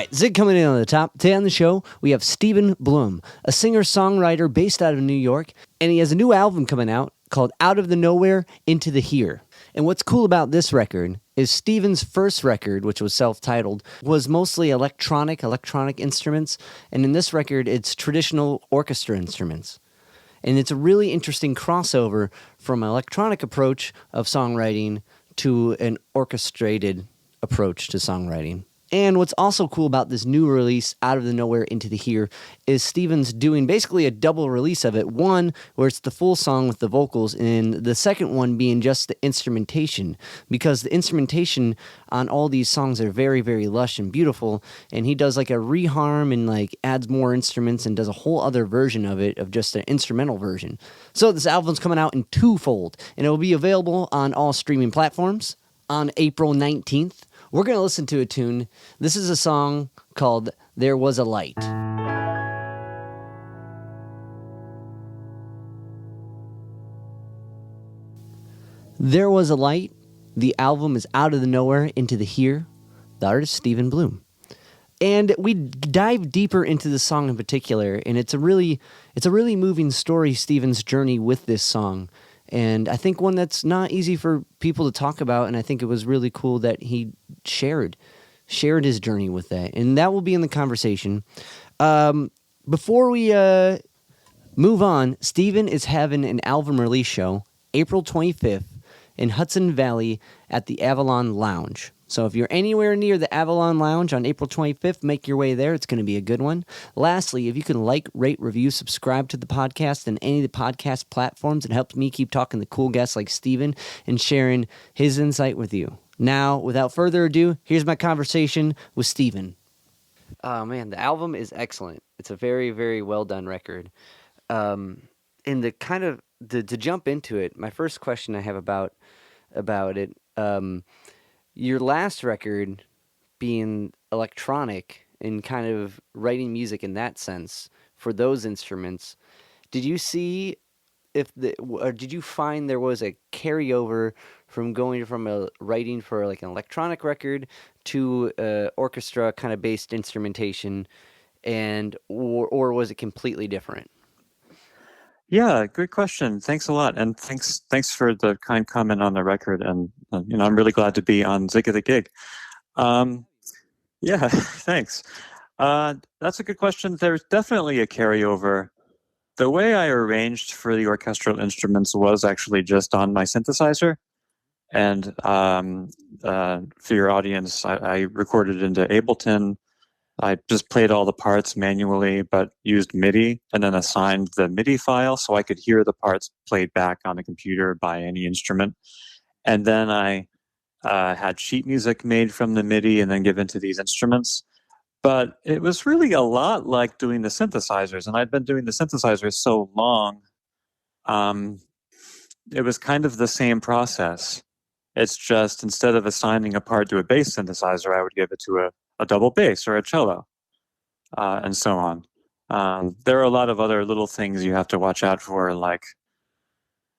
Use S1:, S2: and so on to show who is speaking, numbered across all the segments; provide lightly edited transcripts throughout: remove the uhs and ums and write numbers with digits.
S1: right, Zig coming in on the top. Today on the show, we have Stephen Bluhm, a singer-songwriter based out of New York, and he has a new album coming out called Out of the Nowhere Into the Here. And what's cool about this record is Stephen's first record, which was self-titled, was mostly electronic instruments, and in this record, it's traditional orchestra instruments. And it's a really interesting crossover from an electronic approach of songwriting to an orchestrated approach to songwriting. And what's also cool about this new release, Out of the Nowhere Into the Here, is Stephen's doing basically a double release of it. One, where it's the full song with the vocals, and the second one being just the instrumentation. Because the instrumentation on all these songs are very, very lush and beautiful, and he does like a reharm and like adds more instruments and does a whole other version of it, of just an instrumental version. So this album's coming out in twofold, and it will be available on all streaming platforms on April 19th. We're going to listen to a tune. This is a song called There Was a Light. There Was a Light. The album is Out of the Nowhere Into the Here. The artist, Stephen Bluhm. And we dive deeper into the song in particular, and it's a really moving story, Stephen's journey with this song. And I think one that's not easy for people to talk about, and I think it was really cool that he shared his journey with that. And that will be in the conversation. Before we move on, Stephen is having an album release show April 25th in Hudson Valley at the Avalon Lounge. So if you're anywhere near the Avalon Lounge on April 25th, make your way there. It's going to be a good one. Lastly, if you can like, rate, review, subscribe to the podcast and any of the podcast platforms, it helps me keep talking to cool guests like Stephen and sharing his insight with you. Now, without further ado, here's my conversation with Stephen. Oh man, the album is excellent. It's a very, very well done record. And the kind of to jump into it, my first question I have about it. Your last record being electronic and kind of writing music in that sense for those instruments, did you find there was a carryover from going from a writing for like an electronic record to orchestra kind of based instrumentation, or was it completely different?
S2: Yeah, good question. Thanks a lot, and thanks for the kind comment on the record. And I'm really glad to be on Zig of the Gig. Yeah, thanks. That's a good question. There's definitely a carryover. The way I arranged for the orchestral instruments was actually just on my synthesizer. And for your audience, I recorded into Ableton. I just played all the parts manually, but used MIDI and then assigned the MIDI file so I could hear the parts played back on the computer by any instrument. And then I had sheet music made from the MIDI and then given to these instruments. But it was really a lot like doing the synthesizers, and I'd been doing the synthesizers so long. It was kind of the same process. It's just instead of assigning a part to a bass synthesizer, I would give it to a double bass or a cello, and so on. There are a lot of other little things you have to watch out for, like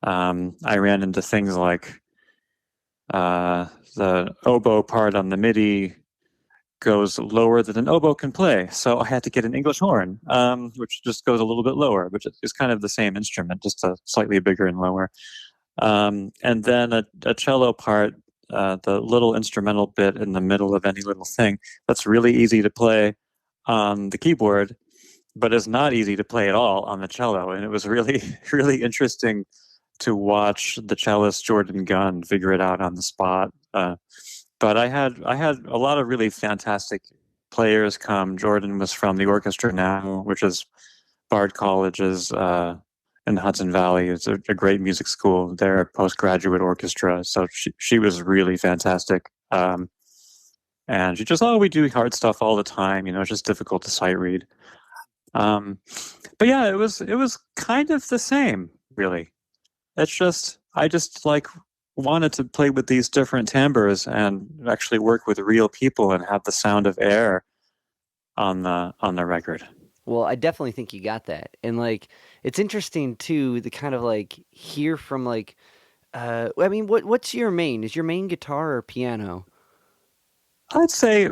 S2: I ran into things like the oboe part on the MIDI goes lower than an oboe can play, so I had to get an English horn, which just goes a little bit lower, which is kind of the same instrument, just a slightly bigger and lower. And then a cello part, the little instrumental bit in the middle of any little thing, that's really easy to play on the keyboard, but it's not easy to play at all on the cello. And it was really, really interesting to watch the cellist Jordan Gunn figure it out on the spot. But I had a lot of really fantastic players come. Jordan was from the Orchestra Now, which is Bard College's in the Hudson Valley. It's a great music school. They're a postgraduate orchestra. So she was really fantastic. And she just, we do hard stuff all the time. It's just difficult to sight read. But yeah, it was kind of the same, really. It's just, I just wanted to play with these different timbres and actually work with real people and have the sound of air on the record.
S1: Well, I definitely think you got that. And it's interesting too, the kind of hear from what's your main? Is your main guitar or piano?
S2: I'd say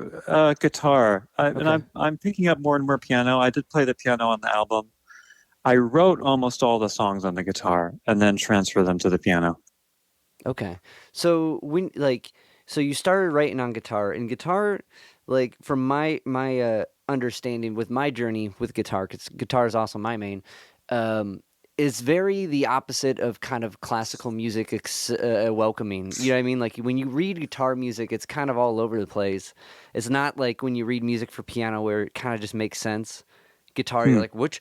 S2: guitar, and
S1: Okay.
S2: I'm picking up more and more piano. I did play the piano on the album. I wrote almost all the songs on the guitar and then transfer them to the piano.
S1: Okay. So when like so you started writing on guitar and guitar like from my understanding with my journey with guitar cuz guitar is also my main um is very the opposite of kind of classical music welcoming. You know what I mean? Like when you read guitar music, it's kind of all over the place. It's not like when you read music for piano where it kind of just makes sense. Guitar, you're
S2: Hmm.
S1: like, which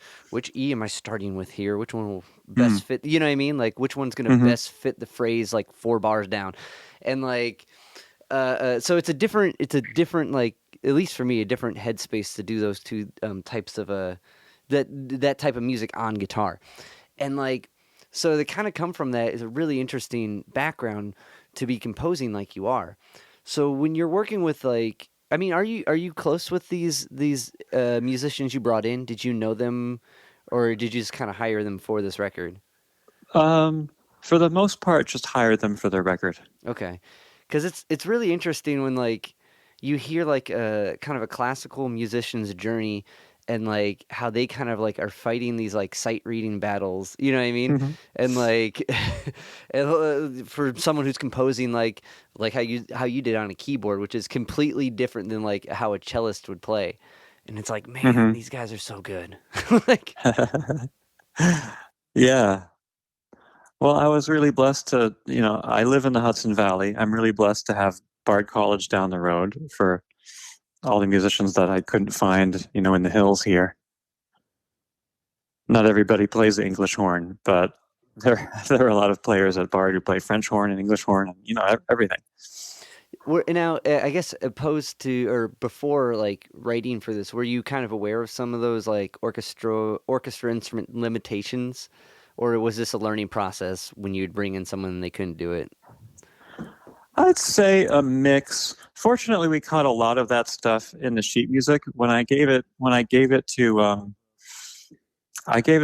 S1: E am I starting with here? Which one will
S2: Hmm.
S1: best fit? You know what I mean? Like, which one's gonna
S2: Hmm.
S1: best fit the phrase like 4 bars down? And like, so it's a different like at least for me a different headspace to do those two types of that type of music on guitar, and like, so they kind of come from that is a really interesting background to be composing like you are. So when you're working with like I mean, are you close with these musicians you brought in? Did you know them, or did you just kind of hire them for this record?
S2: Um, for the most part, just hire them for their record.
S1: Okay, because it's really interesting when like you hear like a kind of a classical musician's journey and like how they kind of like are fighting these like sight reading battles. You know what I mean?
S2: Hmm.
S1: And like and, for someone who's composing like how you did on a keyboard, which is completely different than like how a cellist would play. And it's like, man,
S2: Hmm.
S1: these guys are so good. Like,
S2: Yeah. Well, I was really blessed to, I live in the Hudson Valley. I'm really blessed to have Bard College down the road for all the musicians that I couldn't find, in the hills here. Not everybody plays the English horn, but there are a lot of players at Bard who play French horn and English horn and everything.
S1: Now, I guess opposed to or before like writing for this, were you kind of aware of some of those like orchestra instrument limitations, or was this a learning process when you'd bring in someone and they couldn't do it?
S2: I'd say a mix. Fortunately, we caught a lot of that stuff in the sheet music. I gave it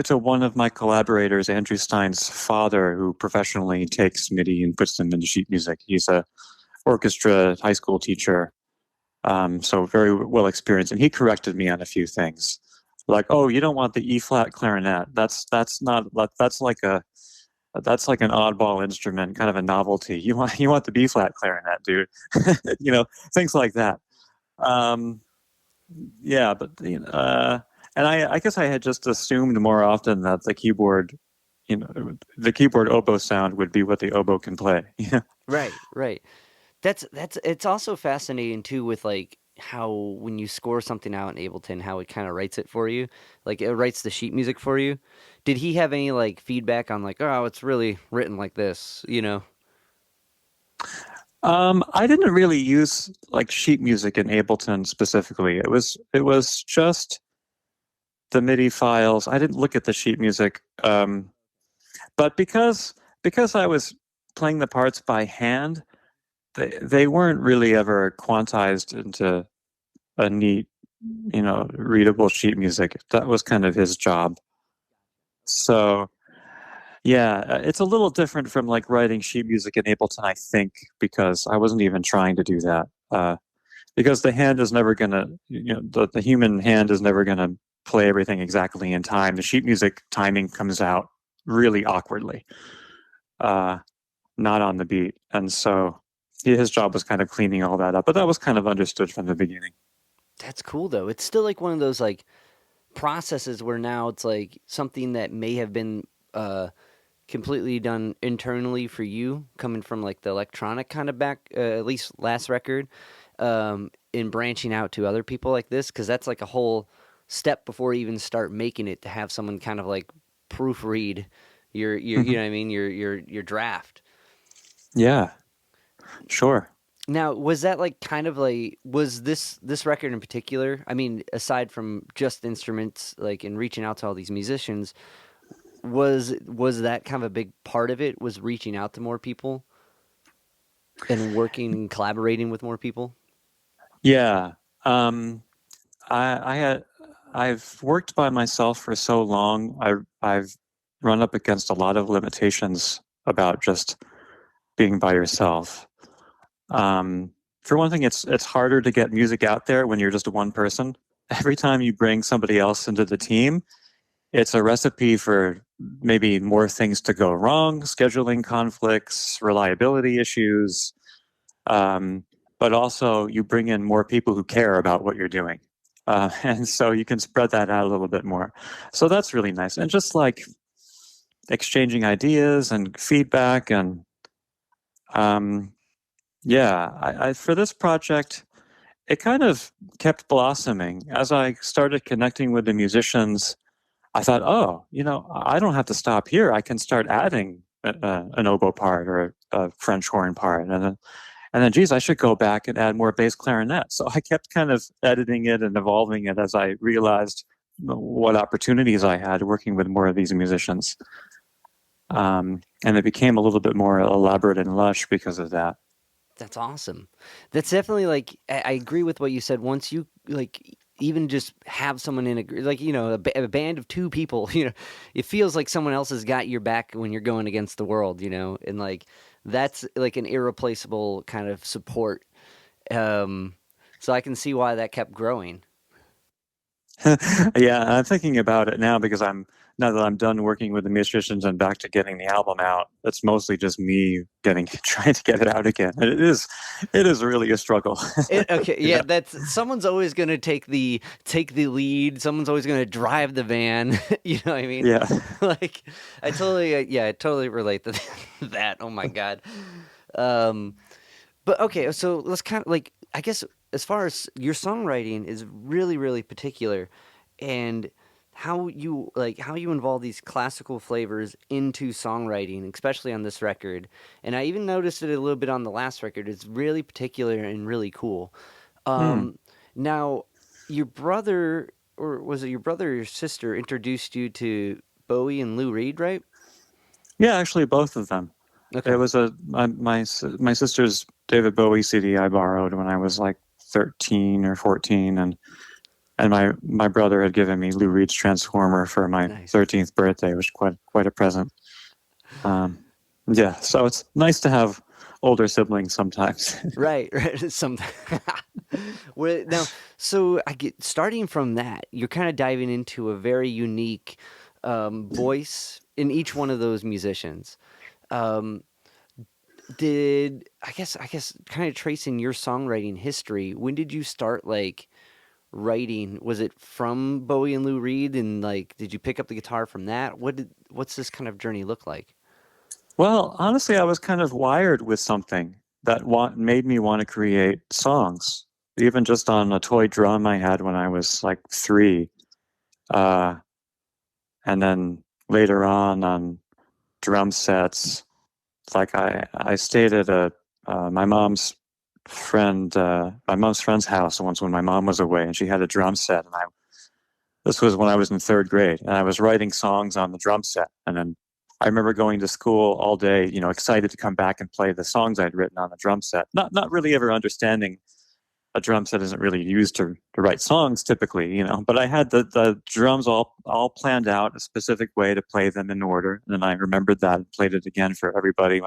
S2: to one of my collaborators, Andrew Stein's father, who professionally takes MIDI and puts them into sheet music. He's a orchestra high school teacher, so very well experienced, and he corrected me on a few things, like, "Oh, you don't want the E flat clarinet. That's not that's like an oddball instrument, kind of a novelty. You want the B flat clarinet, dude. you know, things like that." Um, yeah, but and I guess I had just assumed more often that the keyboard oboe sound would be what the oboe can play. Yeah.
S1: Right, right. That's it's also fascinating too with like how when you score something out in Ableton, how it kind of writes it for you, like it writes the sheet music for you. Did he have any like feedback on like, oh, it's really written like this, you know?
S2: I didn't really use like sheet music in Ableton specifically. It was just the MIDI files. I didn't look at the sheet music, but because I was playing the parts by hand, they weren't really ever quantized into a neat, readable sheet music. That was kind of his job. So yeah, it's a little different from like writing sheet music in Ableton, I think, because I wasn't even trying to do that. Because the hand is never gonna, the human hand is never gonna play everything exactly in time. The sheet music timing comes out really awkwardly, uh, not on the beat, and so his job was kind of cleaning all that up. But that was kind of understood from the beginning.
S1: That's cool though. It's still like one of those like processes where now it's like something that may have been completely done internally for you, coming from like the electronic kind of back, at least last record, in branching out to other people like this, because that's like a whole step before you even start making it to have someone kind of like proofread your you
S2: Hmm.
S1: know what I mean your draft.
S2: Yeah, sure.
S1: Now, was that like kind of like was this record in particular? I mean, aside from just instruments, like in reaching out to all these musicians, was that kind of a big part of it? Was reaching out to more people and working and collaborating with more people?
S2: Yeah. Um, I've worked by myself for so long. I've run up against a lot of limitations about just being by yourself. Um, for one thing, it's harder to get music out there when you're just one person. Every time you bring somebody else into the team, it's a recipe for maybe more things to go wrong, scheduling conflicts, reliability issues, um, but also you bring in more people who care about what you're doing. And so you can spread that out a little bit more. So that's really nice. And just like exchanging ideas and feedback and um, yeah, for this project, it kind of kept blossoming. As I started connecting with the musicians, I thought, oh, I don't have to stop here. I can start adding an oboe part or a French horn part. And then, geez, I should go back and add more bass clarinet. So I kept kind of editing it and evolving it as I realized what opportunities I had working with more of these musicians. And it became a little bit more elaborate and lush because of that.
S1: That's awesome. That's definitely like I agree with what you said. Once you like even just have someone in like a band of two people, it feels like someone else has got your back when you're going against the world, and like that's like an irreplaceable kind of support. Um, so I can see why that kept growing.
S2: Yeah, I'm thinking about it now because now that I'm done working with the musicians and back to getting the album out. It's mostly just me trying to get it out again. And it is really a struggle.
S1: Okay,
S2: You
S1: yeah,
S2: know?
S1: that's someone's always gonna take the lead. Someone's always gonna drive the van. You know what I mean?
S2: Yeah.
S1: Like, I totally relate to that. Oh my god. Um, but okay, so let's kind of like I guess as far as your songwriting is really really particular, and how you involve these classical flavors into songwriting, especially on this record. And I even noticed it a little bit on the last record. It's really particular and really cool.
S2: Hmm.
S1: Um, Now, your brother, or was it your brother or your sister, introduced you to Bowie and Lou Reed, right?
S2: Yeah, actually, both of them. It
S1: Okay.
S2: was my sister's David Bowie CD I borrowed when I was like 13 or 14, and my brother had given me Lou Reed's Transformer for my
S1: Nice.
S2: 13th birthday, which was quite a present. Um, yeah, so it's nice to have older siblings sometimes.
S1: Right, right. Some Well, now, so I get starting from that, you're kind of diving into a very unique voice in each one of those musicians. Um, did I guess kind of tracing your songwriting history? When did you start like writing? Was it from Bowie and Lou Reed, and like did you pick up the guitar from that? What's this kind of journey look like?
S2: Well, honestly, I was kind of wired with something that made me want to create songs, even just on a toy drum I had when I was like 3. Uh, and then later on drum sets, like I stayed at my mom's friend's house once when my mom was away, and she had a drum set, and this was when I was in 3rd grade, and I was writing songs on the drum set. And then I remember going to school all day, excited to come back and play the songs I'd written on the drum set. Not really ever understanding a drum set isn't really used to write songs typically, But I had the drums all planned out a specific way to play them in order, and then I remembered that and played it again for everybody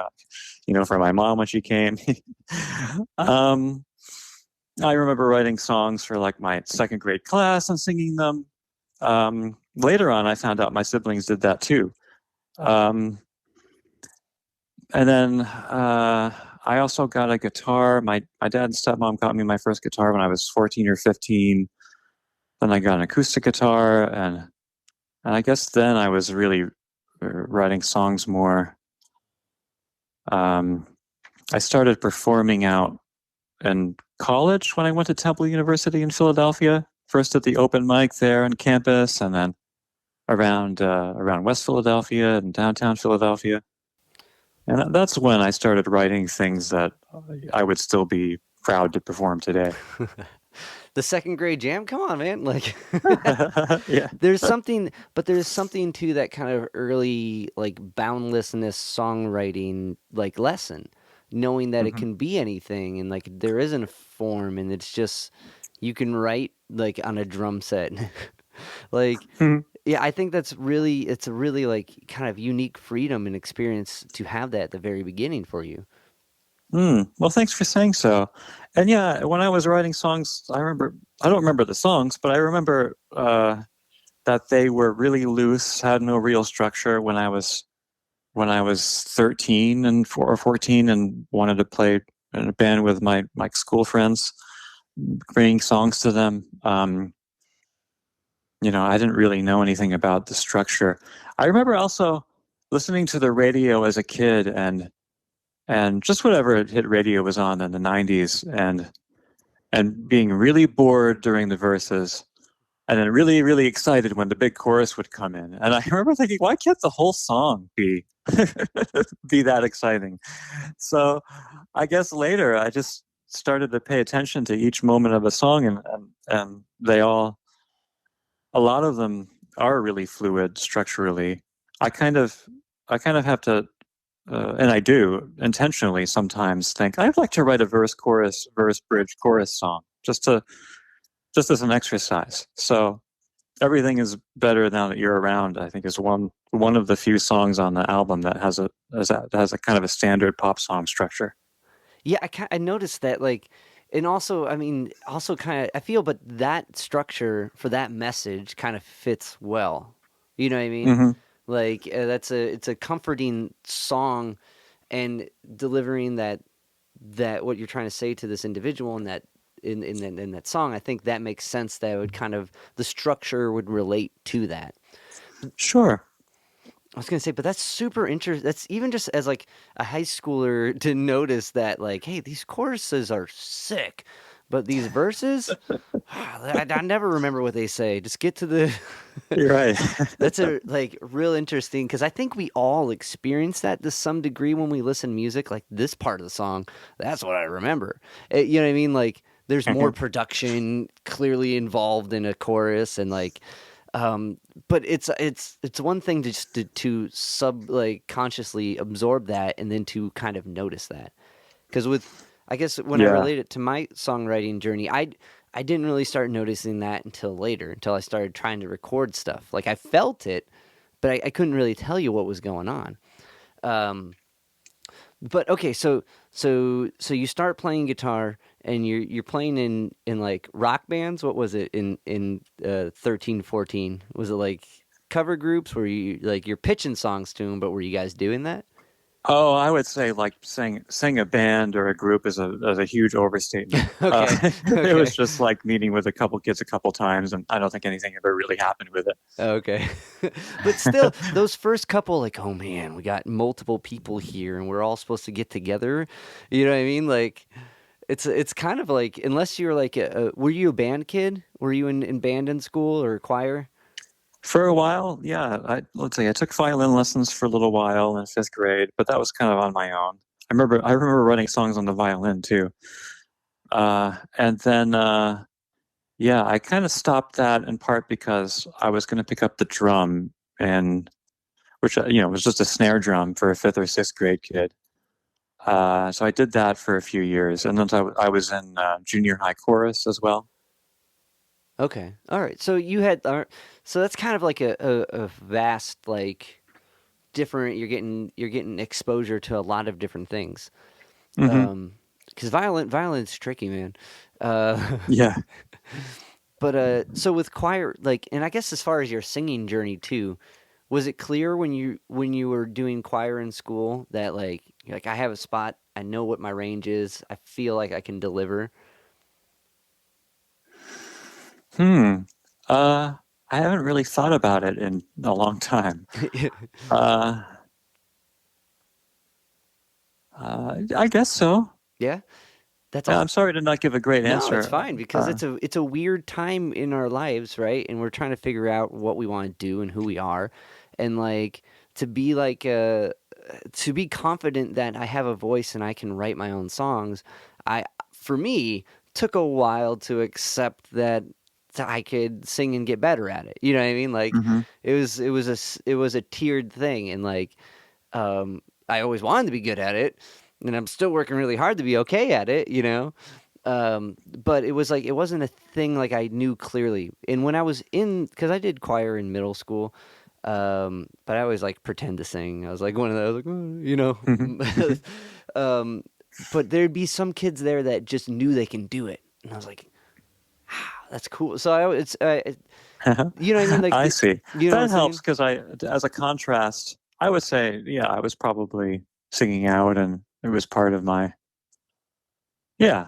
S2: for my mom when she came. um, I remember writing songs for like my 2nd grade class and singing them. Later on, I found out my siblings did that too. Um, and then I also got a guitar. My dad and stepmom got me my first guitar when I was 14 or 15. Then I got an acoustic guitar, and I guess then I was really writing songs more. Um, I started performing out in college when I went to Temple University in Philadelphia. First at the open mic there on campus, and then around West Philadelphia and downtown Philadelphia. And that's when I started writing things that I would still be proud to perform today.
S1: The second grade jam? Come on, man! Like,
S2: Yeah.
S1: there's something to that kind of early like boundlessness songwriting like lesson, knowing that it
S2: Hmm.
S1: can be anything and like there isn't a form and it's just you can write like on a drum set. Like, yeah, I think it's a really like kind of unique freedom and experience to have that at the very beginning for you.
S2: Well, thanks for saying so. And yeah, when I was writing songs, I don't remember the songs, but I remember that they were really loose, had no real structure when I was 13 and 14 and wanted to play in a band with my school friends, bringing songs to them. I didn't really know anything about the structure. I remember also listening to the radio as a kid and just whatever hit radio was on in the 90s and being really bored during the verses and then really really excited when the big chorus would come in. And I remember thinking, why can't the whole song be be that exciting? So I guess later I just started to pay attention to each moment of a song, and they all, a lot of them are really fluid structurally. I kind of I kind of have to and I do intentionally sometimes think I'd like to write a verse chorus verse bridge chorus song just as an exercise. So everything is better now that you're around, I think, is one of the few songs on the album that has a kind of a standard pop song structure.
S1: Yeah, I noticed that, like, and also, I mean, also kind of, I feel, but that structure for that message kind of fits well. You know what I mean?
S2: Hmm.
S1: Like, it's a comforting song, and delivering that what you're trying to say to this individual in that in that song. I think that makes sense. That would kind of the structure would relate to that.
S2: Sure.
S1: I was gonna say, but that's super interesting. That's even just as like a high schooler to notice that, like, hey, these choruses are sick, but these verses, I never remember what they say. Just get to the.
S2: You're right.
S1: That's a like real interesting because I think we all experience that to some degree when we listen to music. Like this part of the song, that's what I remember. You know what I mean? Like there's more
S2: Mhm.
S1: production clearly involved in a chorus, and like but it's one thing to just to sub like consciously absorb that and then to kind of notice that because with I guess when I
S2: Yeah.
S1: relate it to my songwriting journey, I didn't really start noticing that until later, until I started trying to record stuff. Like I felt it, but I couldn't really tell you what was going on. Um, but okay, so you start playing guitar and you're playing in like rock bands. What was it in 13, 14? Was it like cover groups where you like you're pitching songs to them, but were you guys doing that?
S2: Oh, I would say like sing a band or a group is a huge overstatement.
S1: Okay,
S2: It was
S1: okay.
S2: just like meeting with a couple kids a couple times, and I don't think anything ever really happened with
S1: Okay. But still, those first couple, like, oh man, we got multiple people here and we're all supposed to get together. You know what I mean? Like, it's kind of like, unless you're like, were you a band kid? Were you in band in school or choir?
S2: For a while. Yeah, let's see, I took violin lessons for a little while in fifth grade, but that was kind of on my own. I remember writing songs on the violin too. And then yeah, I kind of stopped that in part because I was going to pick up the drum, and which was just a snare drum for a fifth or sixth grade kid. So I did that for a few years, and then I was in junior high chorus as well.
S1: Okay. All right. So you had, so that's kind of like a vast, like, different, you're getting exposure to a lot of different things.
S2: Hmm.
S1: Because violence tricky, man.
S2: Yeah.
S1: But so with choir, like, and I guess as far as your singing journey too, was it clear when you were doing choir in school that like you're like I have a spot, I know what my range is, I feel like I can deliver.
S2: Hmm. Uh, I haven't really thought about it in a long time. Uh, I guess so.
S1: Yeah, that's
S2: Yeah,
S1: all.
S2: I'm sorry to not give a great
S1: No, it's
S2: answer.
S1: fine because it's a weird time in our lives, right? And we're trying to figure out what we want to do and who we are, and like to be like to be confident that I have a voice and I can write my own songs. I for me took a while to accept that I could sing and get better at it. You know what I mean? Like
S2: Hmm.
S1: it was a tiered thing, and like I always wanted to be good at it, and I'm still working really hard to be okay at it. You know. But it was like it wasn't a thing like I knew clearly. And when I was in, because I did choir in middle school, but I always like pretend to sing. I was like one of those, like, "Oh," you know.
S2: Hmm.
S1: um, but there'd be some kids there that just knew they can do it, and I was like, that's cool. So you know what I mean? Like,
S2: I see.
S1: you know what I'm
S2: That helps
S1: saying?
S2: because as a contrast, I would say, yeah, I was probably singing out, and it was part of my, yeah.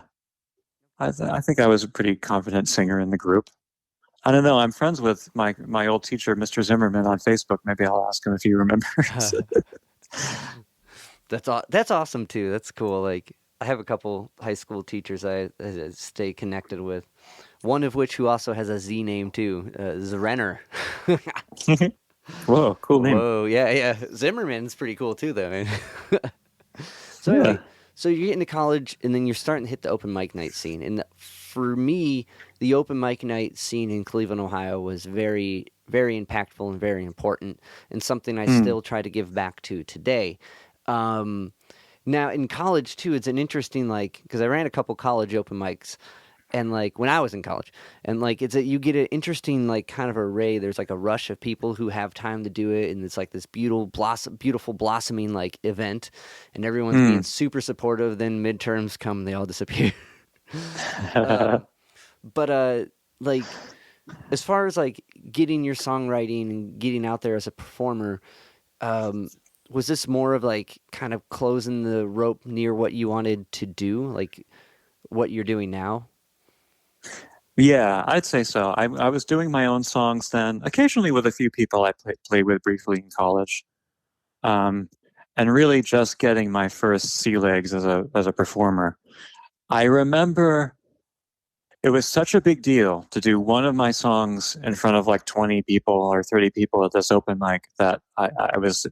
S2: I think I was a pretty confident singer in the group. I don't know. I'm friends with my old teacher, Mr. Zimmerman, on Facebook. Maybe I'll ask him if he remembers.
S1: That's awesome too. That's cool. Like, I have a couple high school teachers I stay connected with. One of which who also has a Z name too, Zrenner.
S2: Whoa, cool name.
S1: Whoa, yeah, yeah. Zimmerman's pretty cool too, though. Man. So
S2: Yeah.
S1: anyway, so you're getting to college, and then you're starting to hit the open mic night scene. And for me, the open mic night scene in Cleveland, Ohio, was very, very impactful and very important, and something I
S2: Hmm.
S1: still try to give back to today. Um, Now in college too, it's an interesting like because I ran a couple college open mics, and like when I was in college, and like you get an interesting like kind of array. There's like a rush of people who have time to do it, and it's like this beautiful blossoming like event, and everyone's being
S2: Hmm.
S1: super supportive. Then midterms come, they all disappear. um, but like as far as like getting your songwriting and getting out there as a performer, um, was this more of like kind of closing the rope near what you wanted to do, like what you're doing now?
S2: Yeah, I'd say so. I was doing my own songs then, occasionally with a few people I played with briefly in college, um, and really just getting my first sea legs as a performer. I remember it was such a big deal to do one of my songs in front of like 20 people or 30 people at this open mic that I was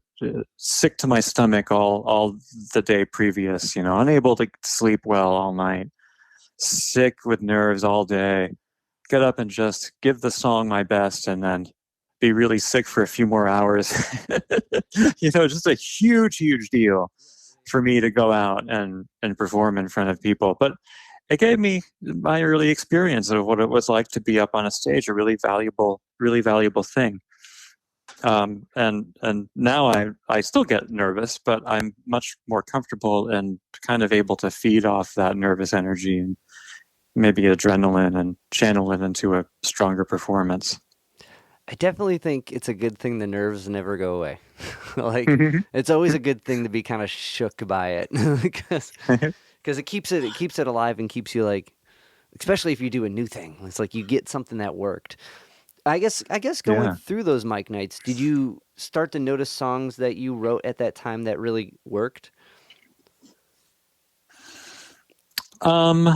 S2: sick to my stomach all the day previous, unable to sleep well all night, sick with nerves all day, get up and just give the song my best and then be really sick for a few more hours. Just a huge, huge deal for me to go out and perform in front of people. But it gave me my early experience of what it was like to be up on a stage, a really valuable thing. And now I still get nervous, but I'm much more comfortable and kind of able to feed off that nervous energy and maybe adrenaline and channel it into a stronger performance.
S1: I definitely think it's a good thing the nerves never go away. Like it's always a good thing to be kind of shook by it because it keeps it alive and keeps you like, especially if you do a new thing. It's like you get something that worked. I guess going
S2: Yeah.
S1: through those mic nights, did you start to notice songs that you wrote at that time that really worked?
S2: Um,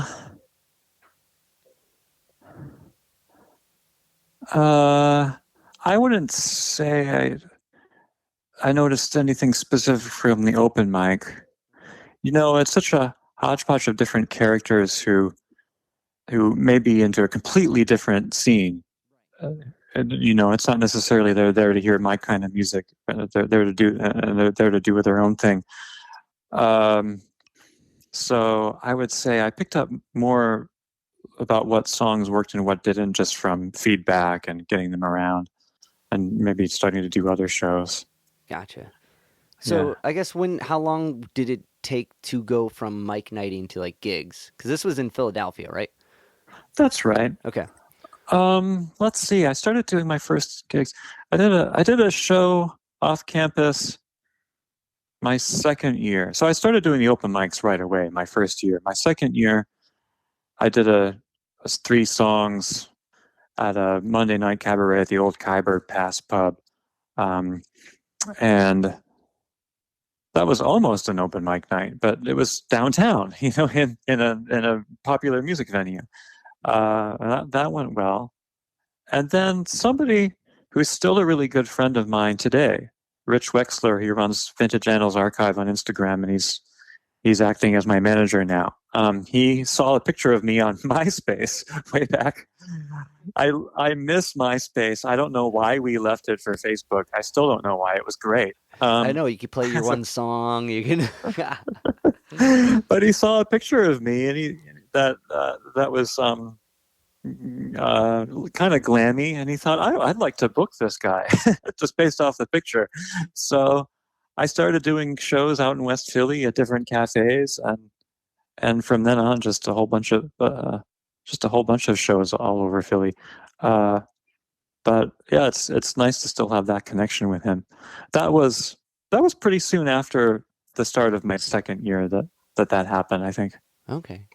S2: uh, I wouldn't say I noticed anything specific from the open mic. It's such a hodgepodge of different characters who may be into a completely different scene. Uh, it's not necessarily they're there to hear my kind of music. They're there to do with their own thing. Um, so I would say I picked up more about what songs worked and what didn't, just from feedback and getting them around, and maybe starting to do other shows.
S1: Gotcha.
S2: Yeah,
S1: So I guess how long did it take to go from mic nighting to like gigs? Because this was in Philadelphia, right?
S2: that's right.
S1: Okay.
S2: Let's see. I started doing my first gigs. I did a show off campus my second year. So I started doing the open mics right away. My first year. My second year, I did a 3 songs at a Monday night cabaret at the old Khyber Pass pub, um, and that was almost an open mic night, but it was downtown, in a popular music venue. That went well. And then somebody who's still a really good friend of mine today, Rich Wexler, he runs Vintage Annals Archive on Instagram, and he's acting as my manager now. He saw a picture of me on MySpace way back. I miss MySpace. I don't know why we left it for Facebook. I still don't know why. It was great.
S1: I know you could play your one song. You can.
S2: But he saw a picture of me, and that was kind of glammy, and he thought I'd like to book this guy just based off the picture. So I started doing shows out in West Philly at different cafes, and and from then on, just a whole bunch of shows all over Philly. But yeah, it's nice to still have that connection with him. That was that was pretty soon after the start of my second year that happened, I think.
S1: Okay.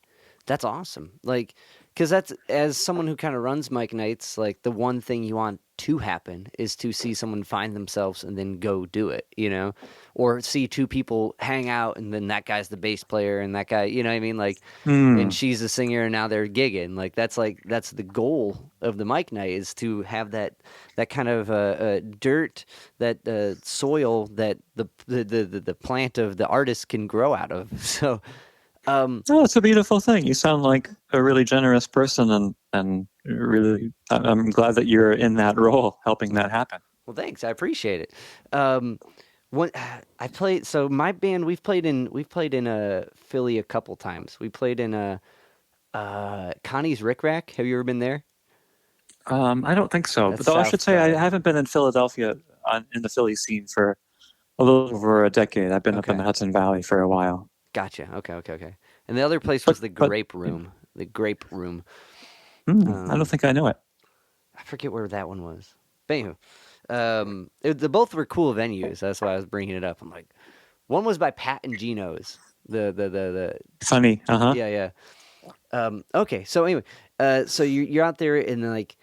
S1: That's awesome. Like, because that's, as someone who kind of runs Mike Nights, like the one thing you want to happen is to see someone find themselves and then go do it, you know, or see two people hang out and then that guy's the bass player and that guy, you know what I mean? Like, and
S2: Hmm.
S1: she's a singer and now they're gigging. Like that's the goal of the Mike Night, is to have that kind of dirt, that soil that the plant of the artist can grow out of. So.
S2: Oh, it's a beautiful thing. You sound like a really generous person, and really, I'm glad that you're in that role, helping that happen.
S1: Well, thanks. I appreciate it. Um, what I played. So my band, we've played in a Philly a couple times. We played in a Connie's Rick Rack. Have you ever been there?
S2: I don't think so,
S1: That's
S2: but though I
S1: south
S2: should say I
S1: side.
S2: haven't been in Philadelphia in the Philly scene for a little over a decade. I've been up in the
S1: Okay,
S2: Hudson Valley for a while,
S1: gotcha. Okay. And the other place was
S2: but
S1: the
S2: but
S1: Grape
S2: yeah.
S1: Room. The Grape Room.
S2: I don't
S1: Um,
S2: think I know it.
S1: I forget where that one was. But anywho, the both were cool venues. That's why I was bringing it up. I'm like, one was by Pat and Geno's. The
S2: Funny, uh-huh.
S1: yeah, yeah. Okay, so anyway, so you're out there and like,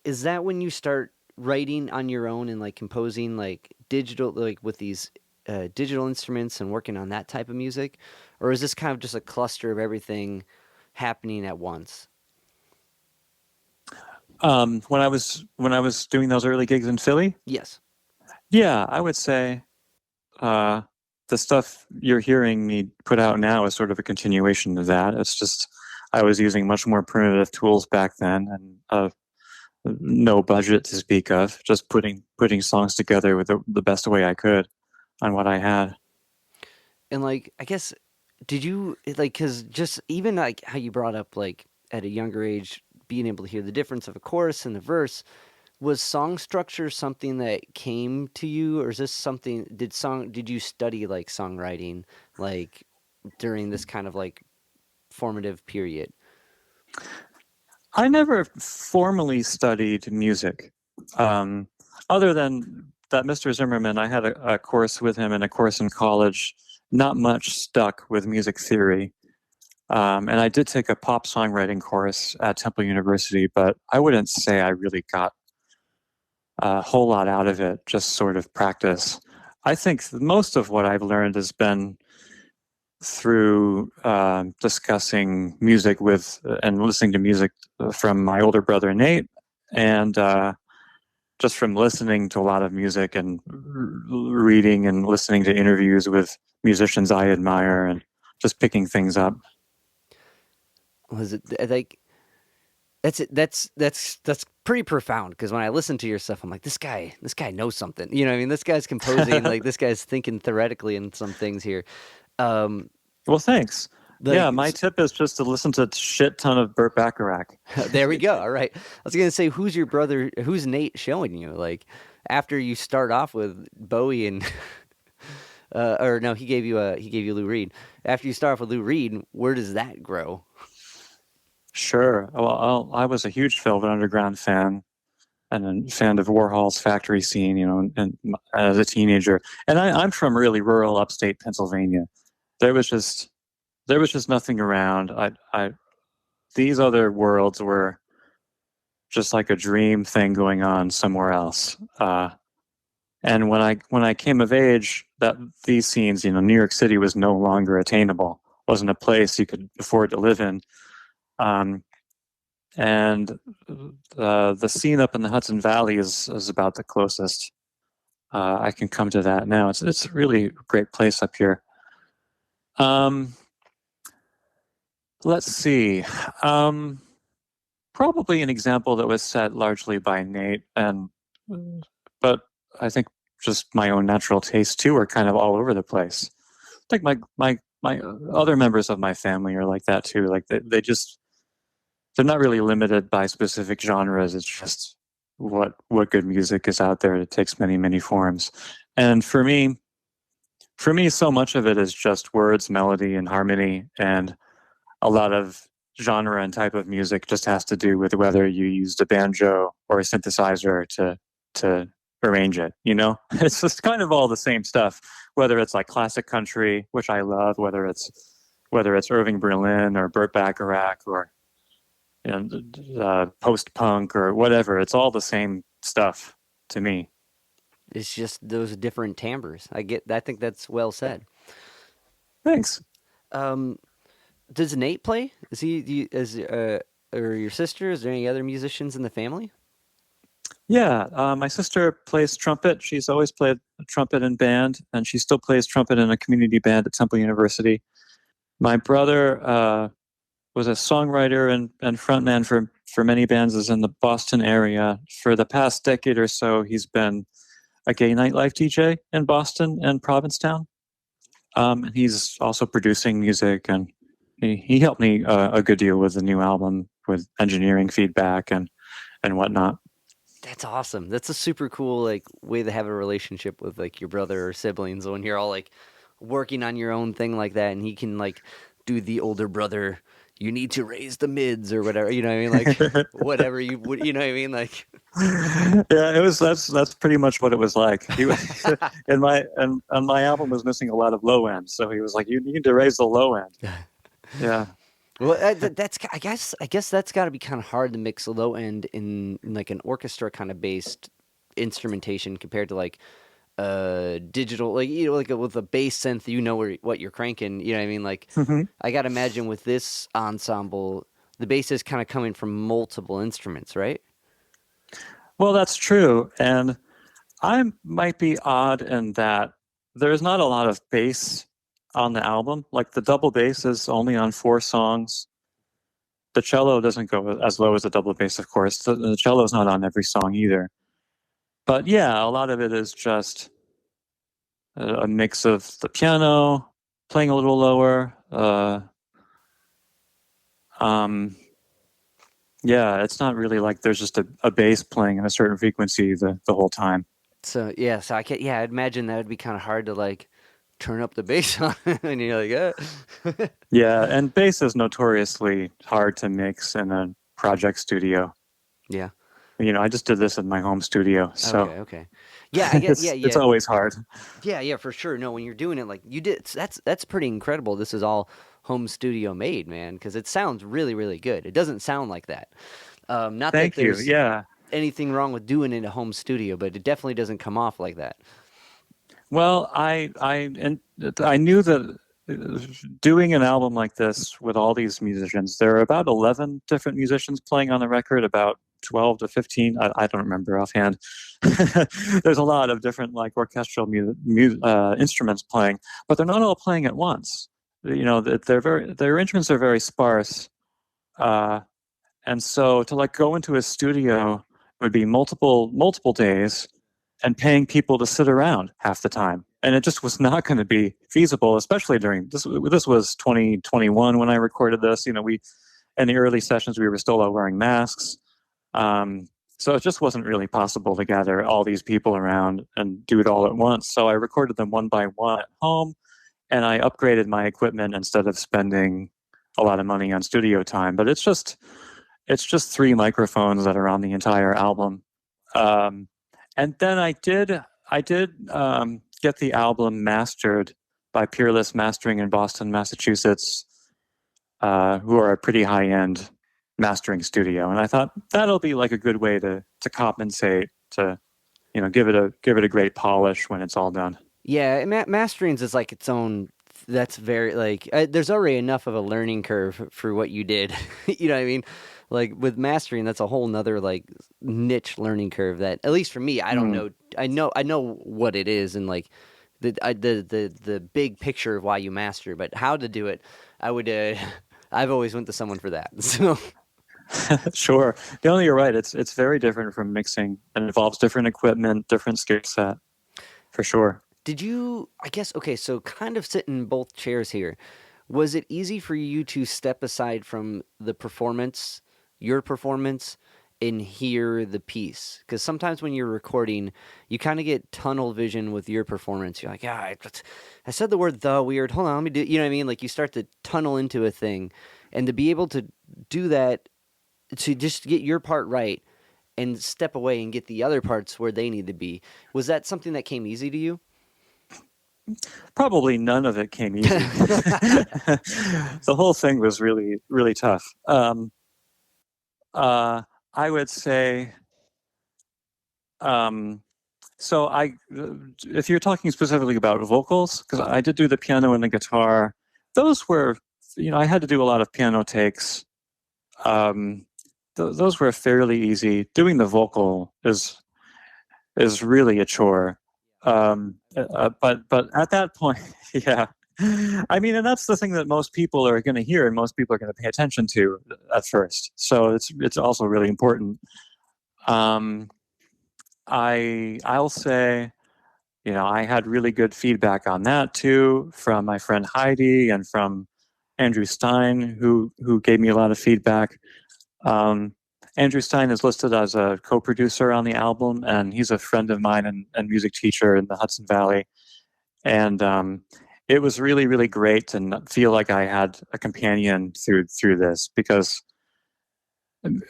S1: is that when you start writing on your own and like composing like digital, like with these digital instruments and working on that type of music, or is this kind of just a cluster of everything happening at once?
S2: When I was doing those early gigs in Philly,
S1: Yes.
S2: yeah, I would say uh, the stuff you're hearing me put out now is sort of a continuation of that. It's just I was using much more primitive tools back then, and no budget to speak of. Just putting songs together with the best way I could on what I had.
S1: And like, I guess, did you like, because just even like how you brought up like at a younger age being able to hear the difference of a chorus and a verse, was song structure something that came to you, or is this something, did you study like songwriting like during this kind of like formative period?
S2: I never formally studied music, um, other than that Mr. Zimmerman. I had a course with him and a course in college. Not much stuck with music theory. And I did take a pop songwriting course at Temple University, but I wouldn't say I really got a whole lot out of it, just sort of practice. I think most of what I've learned has been through discussing music with and listening to music from my older brother Nate, and just from listening to a lot of music and reading and listening to interviews with musicians I admire and just picking things up.
S1: Was it like, that's pretty profound, because when I listen to your stuff, I'm like, this guy knows something. You know what I mean? This guy's composing, like this guy's thinking theoretically in some things here. Um,
S2: Well, thanks.
S1: like
S2: Yeah, my tip is just to listen to a shit ton of Burt Bacharach.
S1: there we go. All right. I was gonna say, who's your brother? Who's Nate showing you? Like, after you start off with Bowie and, or no, he gave you Lou Reed. After you start off with Lou Reed, where does that grow?
S2: Sure. Well, I was a huge Velvet Underground fan and a fan of Warhol's Factory scene, and as a teenager. And I'm from really rural upstate Pennsylvania. There was just there was just nothing around. These other worlds were just like a dream thing going on somewhere else. And when I came of age, that these scenes, New York City was no longer attainable. Wasn't a place you could afford to live in. Um, and the scene up in the Hudson Valley is about the closest I can come to that now. It's really a great place up here. Um, let's see. Um, Probably an example that was set largely by Nate, and but I think just my own natural taste too are kind of all over the place. Like my other members of my family are like that too. Like they're not really limited by specific genres. It's just what good music is out there. It takes many forms, and for me, For me, so much of it is just words, melody, and harmony, and a lot of genre and type of music just has to do with whether you used a banjo or a synthesizer to arrange it. You know, it's just kind of all the same stuff. Whether it's like classic country, which I love, whether it's Irving Berlin or Burt Bacharach or post punk or whatever, it's all the same stuff to me.
S1: It's just those different timbres. I think that's well said.
S2: Thanks.
S1: Um, does Nate play? Is he is or your sister? Is there any other musicians in the family?
S2: Yeah, my sister plays trumpet. She's always played trumpet in band, and she still plays trumpet in a community band at Temple University. My brother was a songwriter and frontman for many bands is in the Boston area. For the past decade or so, he's been a gay nightlife DJ in Boston and Provincetown. And he's also producing music, and he helped me a good deal with the new album with engineering feedback and whatnot.
S1: That's awesome. That's a super cool like way to have a relationship with like your brother or siblings when you're all like working on your own thing like that, and he can like do the older brother. You need to raise the mids or whatever. You know what I mean? Like whatever you would. You know what I mean? Like
S2: Yeah, it was that's pretty much what it was like. He was and my album was missing a lot of low ends, so he was like, "You need to raise the low end." Yeah.
S1: well, that's I guess that's got to be kind of hard to mix low end in like an orchestra kind of based instrumentation compared to like digital like like with a bass synth what you're cranking, you know what I mean, like
S2: Mhm.
S1: I gotta imagine with this ensemble the bass is kind of coming from multiple instruments, right?
S2: Well, that's true, and I might be odd in that there's not a lot of bass on the album. Like the double bass is only on 4 songs. The cello doesn't go as low as the double bass, of course. The cello is not on every song either. But yeah, a lot of it is just a mix of the piano playing a little lower. Um, yeah, it's not really like there's just a bass playing at a certain frequency the whole time.
S1: So yeah, so I can I'd imagine that would be kind of hard to like turn up the bass on and you're like
S2: Yeah, and bass is notoriously hard to mix in a project studio.
S1: yeah.
S2: I just did this in my home studio, so
S1: Okay. Yeah, I get
S2: it's always hard.
S1: yeah, for sure. No, when you're doing it like you did, that's pretty incredible. This is all home studio made, man, because it sounds really, really good. It doesn't sound like that. Not that
S2: Thank you.
S1: there's
S2: Yeah.
S1: anything wrong with doing it in a home studio, but it definitely doesn't come off like that.
S2: Well, I knew that doing an album like this with all these musicians, there are about 11 different musicians playing on the record, about 12 to 15. I don't remember offhand. There's a lot of different like orchestral instruments playing, but they're not all playing at once. Their instruments are very sparse. Uh, And so to like go into a studio would be multiple days and paying people to sit around half the time. And it just was not going to be feasible, especially during this. This was 2021 when I recorded this. We in the early sessions we were still all wearing masks, so it just wasn't really possible to gather all these people around and do it all at once. So I recorded them one by one at home, and I upgraded my equipment instead of spending a lot of money on studio time. But it's just 3 microphones that are on the entire album. Um, and then I did get the album mastered by Peerless Mastering in Boston, Massachusetts, who are a pretty high end mastering studio. And I thought that'll be like a good way to compensate, to give it a great polish when it's all done.
S1: Yeah, masterings is like its own. That's very like there's already enough of a learning curve for what you did. You know what I mean? Like with mastering, that's a whole nother like niche learning curve that at least for me, I don't
S2: Mm.
S1: know. I know what it is and like the big picture of why you master, but how to do it, I would. I've always went to someone for that. So
S2: Sure. No, you're right. It's very different from mixing and involves different equipment, different skill set, for sure.
S1: did you? I guess okay. So kind of sit in both chairs here. Was it easy for you to step aside from the performance, your performance, and hear the piece. Because sometimes when you're recording, you kind of get tunnel vision with your performance. You're like, yeah, I said the word the weird. Hold on, let me do. You know what I mean? Like you start to tunnel into a thing, and to be able to do that, to just get your part right and step away and get the other parts where they need to be. Was that something that came easy to you?
S2: Probably none of it came easy. The whole thing was really, really tough. Uh, I would say, um, so if you're talking specifically about vocals, because I did do the piano and the guitar, those were, I had to do a lot of piano takes. Um, those were fairly easy. Doing the vocal is really a chore. But at that point, yeah. I mean, and that's the thing that most people are going to hear and most people are going to pay attention to at first. So it's also really important. Um, I'll say, I had really good feedback on that too from my friend Heidi and from Andrew Stein, who gave me a lot of feedback. Um, Andrew Stein is listed as a co-producer on the album, and he's a friend of mine and music teacher in the Hudson Valley. And it was really, really great to feel like I had a companion through this, because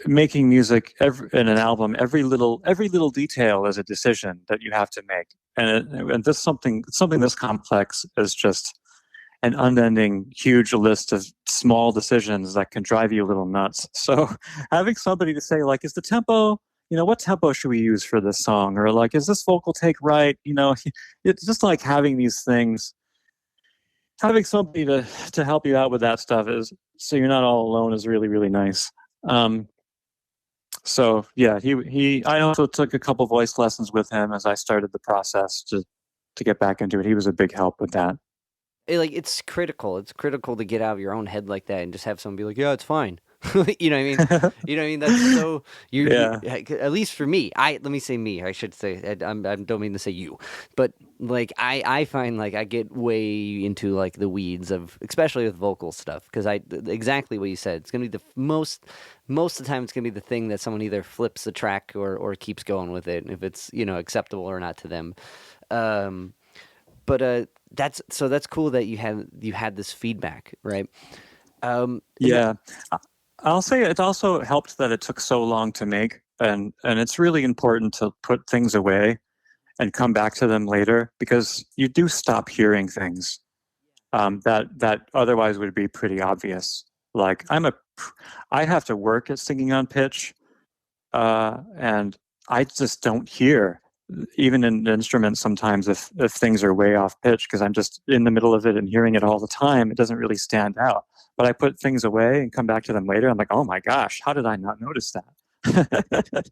S2: making music in an album, every little detail is a decision that you have to make, and this something this complex is just an unending, huge list of small decisions that can drive you a little nuts. So having somebody to say, like, is the tempo, what tempo should we use for this song? Or like, is this vocal take right? It's just like having these things, having somebody to help you out with that stuff so you're not all alone is really, really nice. So yeah, I also took a couple voice lessons with him as I started the process to get back into it. He was a big help with that.
S1: It's critical. It's critical to get out of your own head like that and just have someone be like, "Yeah, it's fine." You know what I mean? You know what I mean? That's so
S2: Yeah.
S1: at least for me. Let me say me. I should say I don't mean to say you, but like I find like I get way into like the weeds of especially with vocal stuff because exactly what you said. It's gonna be most of the time it's gonna be the thing that someone either flips the track or keeps going with it if it's acceptable or not to them. Um, but that's cool that you had this feedback, right?
S2: Yeah. I'll say it also helped that it took so long to make, and it's really important to put things away and come back to them later, because you do stop hearing things that otherwise would be pretty obvious. Like I have to work at singing on pitch, and I just don't hear, even in instruments sometimes, if things are way off pitch, because I'm just in the middle of it and hearing it all the time. It doesn't really stand out. But I put things away and come back to them later. I'm like, oh my gosh, how did I not notice that?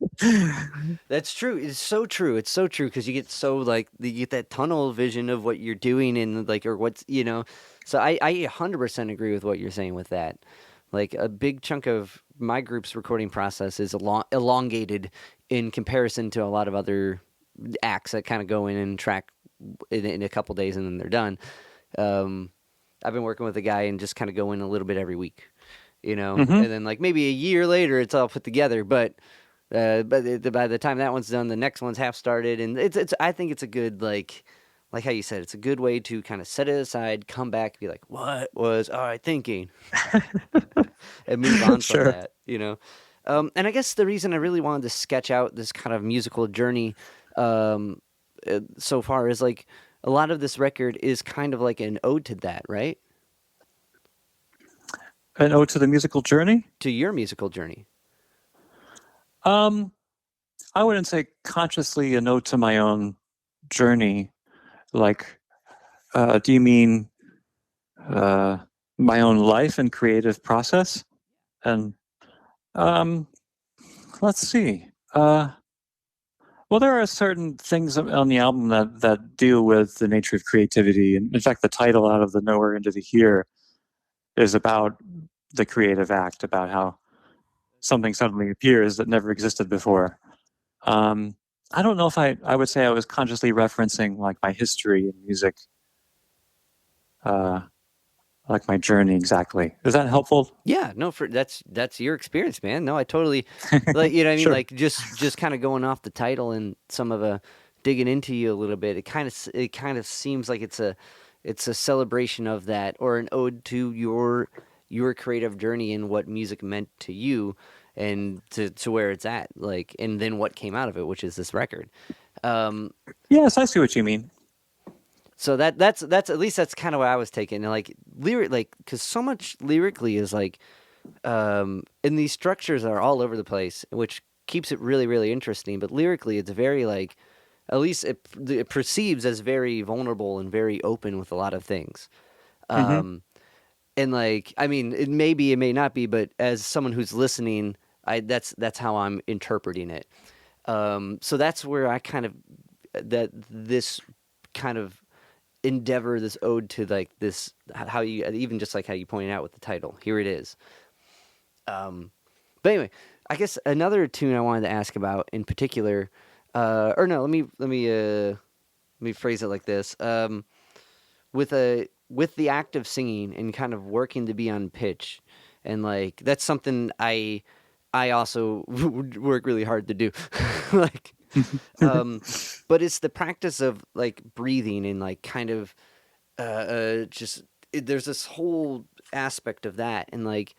S1: That's true. It's so true. It's so true because you get so like you get that tunnel vision of what you're doing and like or what's So I 100% agree with what you're saying with that. Like a big chunk of my group's recording process is elongated in comparison to a lot of other acts that kind of go in and track in a couple days and then they're done. Um, I've been working with a guy and just kind of go in a little bit every week,
S2: Hmm.
S1: and then like maybe a year later it's all put together, but by the time that one's done, the next one's half started, and it's. I think it's a good like how you said, it's a good way to kind of set it aside, come back, be like, what was I thinking, and move on from
S2: Sure.
S1: that. And I guess the reason I really wanted to sketch out this kind of musical journey, um, so far is like a lot of this record is kind of like an ode to that, right?
S2: An ode to the musical journey.
S1: To your musical journey.
S2: Um, I wouldn't say consciously a ode to my own journey. Like, do you mean uh, my own life and creative process? And um, let's see. Well, there are certain things on the album that deal with the nature of creativity. And in fact, the title "Out of the Nowhere into the Here" is about the creative act, about how something suddenly appears that never existed before. Um, I don't know if I would say I was consciously referencing like my history in music. Uh, like my journey exactly. Is that helpful?
S1: Yeah, no, for that's your experience, man. No, I totally like you know what I mean.
S2: Sure.
S1: Like just kind of going off the title and some of the digging into you a little bit. It kind of seems like it's a celebration of that or an ode to your creative journey and what music meant to you and to where it's at. Like and then what came out of it, which is this record. Um,
S2: Yes, I see what you mean.
S1: so that's at least that's kind of what I was taking. And like lyric, like because so much lyrically is like and these structures are all over the place, which keeps it really, really interesting. But lyrically, it's very like, at least it perceives as very vulnerable and very open with a lot of things.
S2: Hmm.
S1: Um, and like, I mean, it may not be, but as someone who's listening, that's how I'm interpreting it. So that's where I kind of that this kind of endeavor, this ode to like this how you even just like how you pointed out with the title. Here it is. Um, But anyway, I guess another tune I wanted to ask about in particular, or no, let me phrase it like this: with the act of singing and kind of working to be on pitch, and like that's something I also work really hard to do, like, um, but it's the practice of like breathing and like kind of just there's this whole aspect of that and like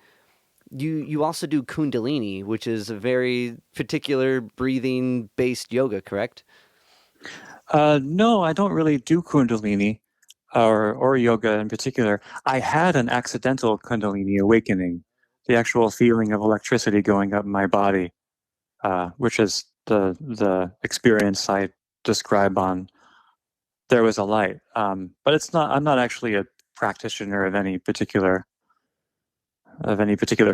S1: you also do Kundalini, which is a very particular breathing based yoga, correct?
S2: No, I don't really do Kundalini or yoga in particular. I had an accidental Kundalini awakening, the actual feeling of electricity going up my body, which is the experience I describe on There Was a Light. But it's not. I'm not actually a practitioner of any particular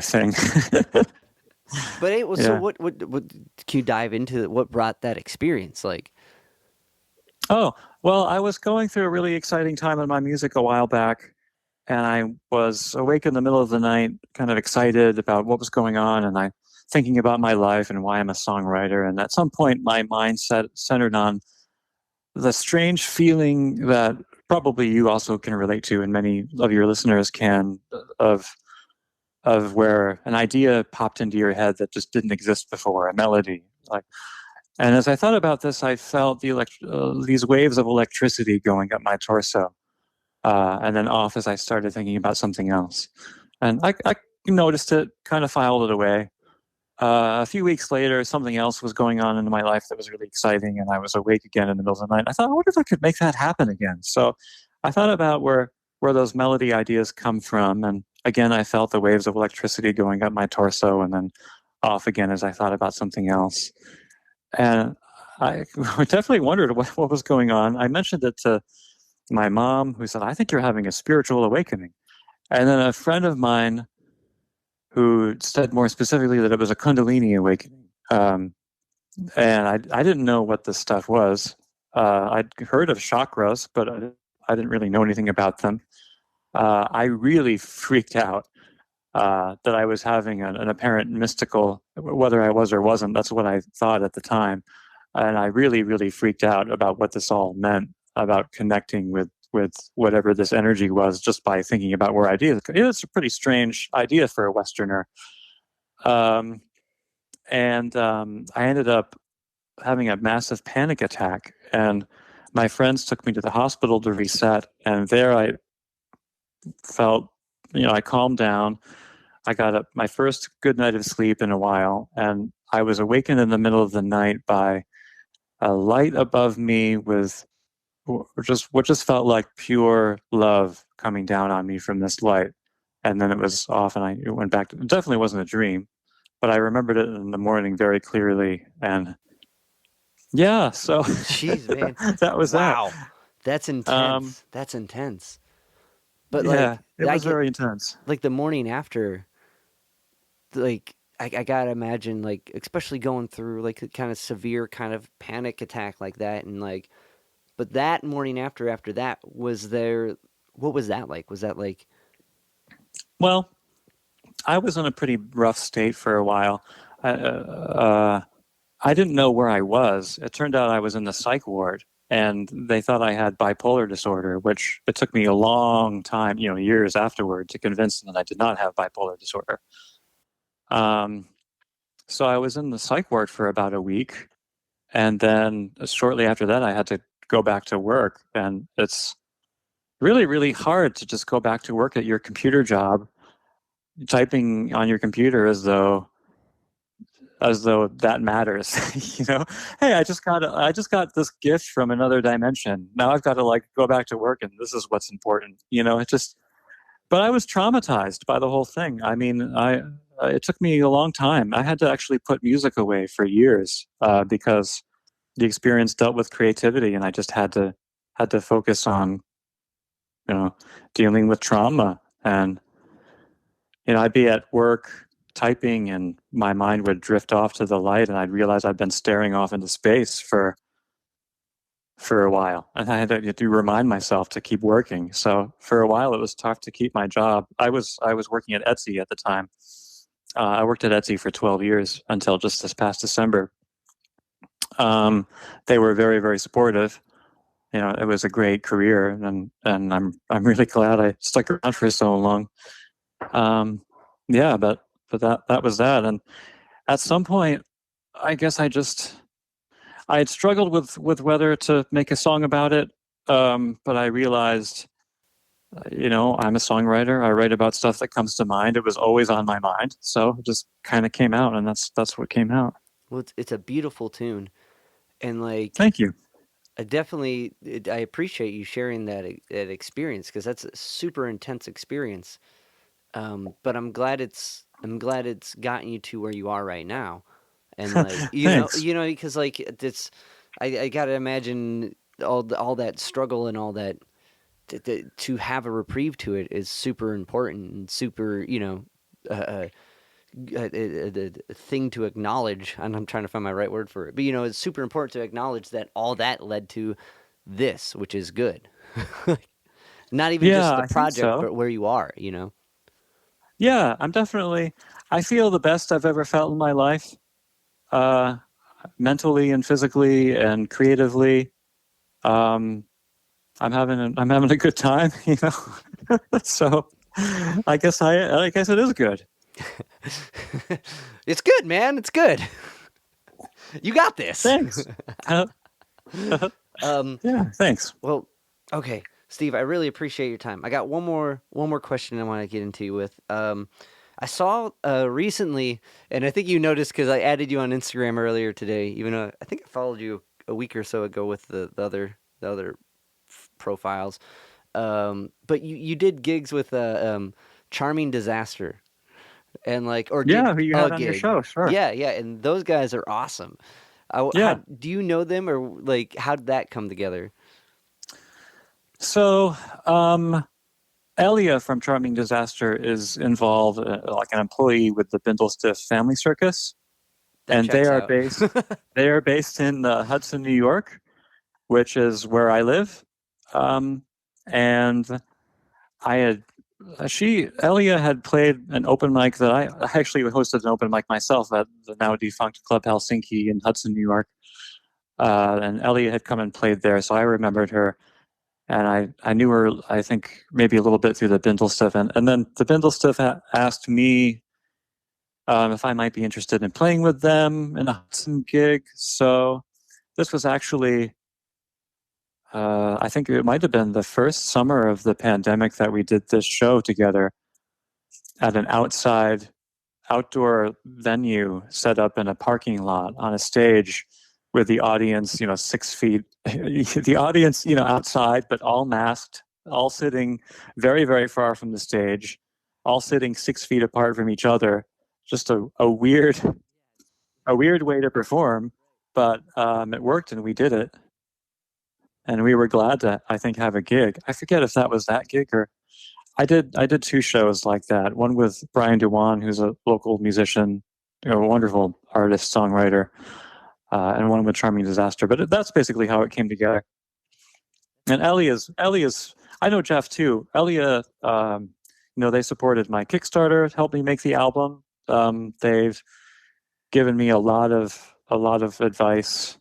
S2: thing.
S1: But it was so
S2: Yeah.
S1: what can you dive into what brought that experience like?
S2: Oh, well, I was going through a really exciting time in my music a while back, and I was awake in the middle of the night, kind of excited about what was going on, and I thinking about my life and why I'm a songwriter. And at some point, my mind centered on the strange feeling that probably you also can relate to, and many of your listeners can, of where an idea popped into your head that just didn't exist before, a melody, like. And as I thought about this, I felt these waves of electricity going up my torso, and then off as I started thinking about something else. And I noticed it, kind of filed it away. A few weeks later, something else was going on in my life that was really exciting, and I was awake again in the middle of the night. I thought, I wonder if I could make that happen again. So I thought about where those melody ideas come from, and again, I felt the waves of electricity going up my torso, and then off again as I thought about something else. And I definitely wondered what was going on. I mentioned it to my mom, who said, I think you're having a spiritual awakening. And then a friend of mine who said more specifically that it was a Kundalini awakening. And I didn't know what this stuff was. I'd heard of chakras, but I didn't really know anything about them. I really freaked out that I was having an apparent mystical, whether I was or wasn't, that's what I thought at the time. And I really, really freaked out about what this all meant about connecting with whatever this energy was just by thinking about where ideas. It's a pretty strange idea for a Westerner. Um, and I ended up having a massive panic attack. And my friends took me to the hospital to reset. And there I felt, I calmed down. I got up my first good night of sleep in a while. And I was awakened in the middle of the night by a light above me with what just felt like pure love coming down on me from this light. And then it was off, and it went back. It definitely wasn't a dream, but I remembered it in the morning very clearly. And yeah, so
S1: Jeez, man,
S2: that was that.
S1: wow, that's
S2: Um,
S1: intense. That's intense. But
S2: yeah,
S1: like
S2: it
S1: I
S2: was
S1: get
S2: very intense.
S1: like the morning after, like I gotta imagine like especially going through like a kind of severe kind of panic attack like that and like but that morning after that was there what was that like? Was that like
S2: Well, I was in a pretty rough state for a while. I didn't know where I was. It turned out I was in the psych ward. and they thought I had bipolar disorder, which it took me a long time, years afterward, to convince them that I did not have bipolar disorder. Um, so I was in the psych ward for about a week, and then shortly after that, I had to go back to work, and it's really, really hard to just go back to work at your computer job, typing on your computer as though that matters. Hey, I just got this gift from another dimension. Now I've got to like go back to work, and this is what's important. But I was traumatized by the whole thing. I mean, it took me a long time. I had to actually put music away for years because the experience dealt with creativity, and I just had to focus on dealing with trauma. And I'd be at work typing, and my mind would drift off to the light, and I'd realize I'd been staring off into space for a while, and I had to remind myself to keep working. So for a while, it was tough to keep my job. I was working at Etsy at the time. I worked at Etsy for 12 years until just this past December. They were very, very supportive. It was a great career, and I'm really glad I stuck around for so long. Yeah, but that was that. And at some point, I guess I had struggled with whether to make a song about it. But I realized, I'm a songwriter. I write about stuff that comes to mind. It was always on my mind, so it just kind of came out, and that's what came out.
S1: Well, it's a beautiful tune, and like
S2: Thank you.
S1: I appreciate you sharing that experience, because that's a super intense experience. But I'm glad it's gotten you to where you are right now, and like
S2: Thanks.
S1: because like it's I gotta imagine all that struggle and all that to have a reprieve to it is super important and super a thing to acknowledge, and I'm trying to find my right word for it. But it's super important to acknowledge that all that led to this, which is good. Not even just
S2: Yeah,
S1: the
S2: I think
S1: project,
S2: so.
S1: but where you are.
S2: Yeah, I feel the best I've ever felt in my life, uh, mentally and physically and creatively. Um, I'm having a good time, So I guess it is good.
S1: It's good, man. It's good. You got this.
S2: Thanks.
S1: um,
S2: Yeah, thanks.
S1: well, okay, Steve. I really appreciate your time. I got one more question I want to get into with. I saw recently, and I think you noticed because I added you on Instagram earlier today. Even though I think I followed you a week or so ago with the other profiles. But you did gigs with Charming Disaster, and like, or
S2: Yeah,
S1: did
S2: who you
S1: a
S2: had on your
S1: gig.
S2: show? Sure.
S1: Yeah, yeah, and those guys are awesome. How
S2: Yeah.
S1: do you know them, or like how did that come together?
S2: So, Elia from Charming Disaster is involved, like an employee with the Bindlestiff Family Circus,
S1: That
S2: and
S1: checks out.
S2: they are based in Hudson, New York, which is where I live. And I had Elia had played an open mic that I actually hosted an open mic myself at the now defunct Club Helsinki in Hudson, New York. And Elia had come and played there, so I remembered her. And I knew her, I think, maybe a little bit through the Bindlestiff. And then the Bindlestiff asked me if I might be interested in playing with them in a Hudson gig. So this was actually, I think it might have been the first summer of the pandemic that we did this show together at an outdoor venue set up in a parking lot on a stage with the audience, 6 feet, the audience, outside, but all masked, all sitting very, very far from the stage, all sitting 6 feet apart from each other. Just a weird way to perform, but it worked, and we did it. And we were glad to, I think, have a gig. I forget if that was that gig, or I did two shows like that. One with Brian Dewan, who's a local musician, a wonderful artist, songwriter, and one with Charming Disaster. But that's basically how it came together. And Elia's. I know Jeff too. Elia, they supported my Kickstarter, helped me make the album. They've given me a lot of advice,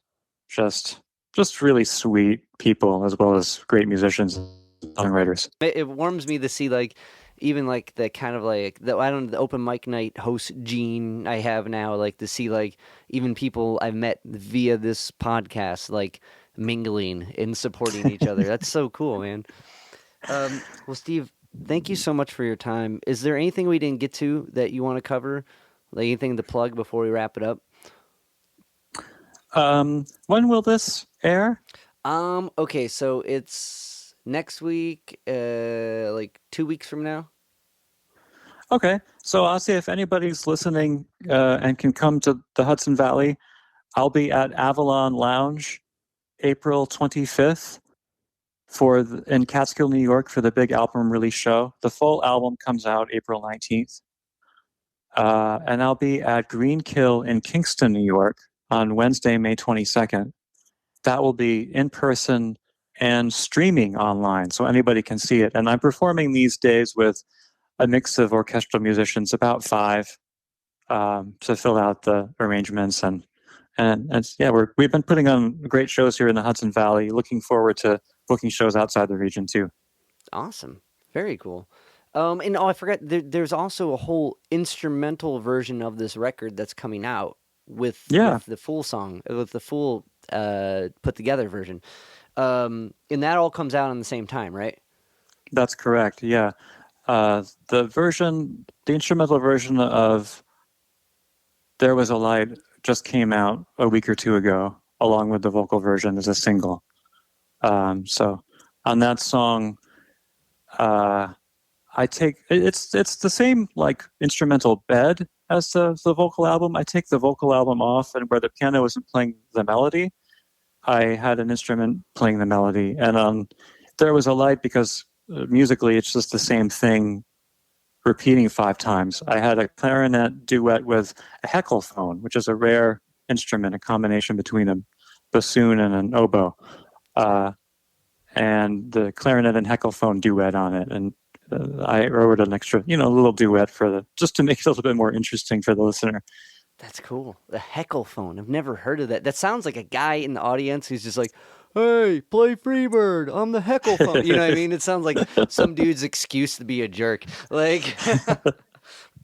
S2: just just really sweet people as well as great musicians and songwriters.
S1: It warms me to see like even like the kind of like the open mic night host gene I have now, like to see like even people I've met via this podcast like mingling and supporting each other. That's so cool, man. Well, Steve, thank you so much for your time. Is there anything we didn't get to that you want to cover? Like anything to plug before we wrap it up?
S2: When will this air?
S1: Okay, so it's next week, like 2 weeks from now.
S2: Okay, so I'll say if anybody's listening and can come to the Hudson Valley, I'll be at Avalon Lounge April 25th in Catskill, New York for the big album release show. The full album comes out April 19th. And I'll be at Green Kill in Kingston, New York on Wednesday, May 22nd. That will be in person and streaming online, so anybody can see it. And I'm performing these days with a mix of orchestral musicians, about 5, to fill out the arrangements. And yeah, we've been putting on great shows here in the Hudson Valley. Looking forward to booking shows outside the region too.
S1: Awesome, very cool. And I forgot, there's also a whole instrumental version of this record that's coming out with the full song, with the full put together version. And that all comes out on the same time, right?
S2: That's correct. Yeah. The instrumental version of There Was a Light just came out a week or 2 ago, along with the vocal version as a single. So on that song, it's the same like instrumental bed as the vocal album. I take the vocal album off, and where the piano isn't playing the melody, I had an instrument playing the melody. And There Was a Light, because musically it's just the same thing repeating 5 times. I had a clarinet duet with a heckelphone, which is a rare instrument, a combination between a bassoon and an oboe. And the clarinet and heckelphone duet on it. And I wrote an extra, little duet just to make it a little bit more interesting for the listener.
S1: That's cool. The heckelphone. I've never heard of that. That sounds like a guy in the audience who's just like, "Hey, play Freebird. I'm the heckelphone." You know what I mean? It sounds like some dude's excuse to be a jerk. Like,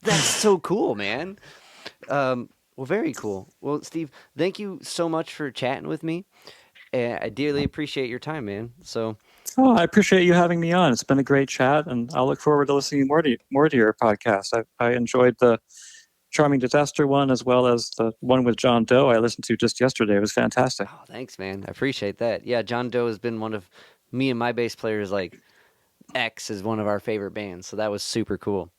S1: that's so cool, man. Well, very cool. Well, Steve, thank you so much for chatting with me. I dearly appreciate your time, man. So,
S2: I appreciate you having me on. It's been a great chat, and I'll look forward to listening more to your podcast. I enjoyed the Charming Disaster one, as well as the one with John Doe I listened to just yesterday. It was fantastic.
S1: Oh, thanks, man. I appreciate that. Yeah, John Doe has been one of me and my bass players, like, X is one of our favorite bands, so that was super cool.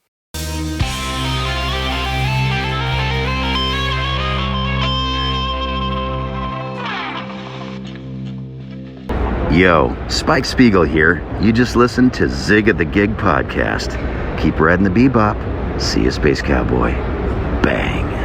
S3: Yo, Spike Spiegel here. You just listened to Zig of the Gig podcast. Keep riding the bebop. See you, Space Cowboy. Bang.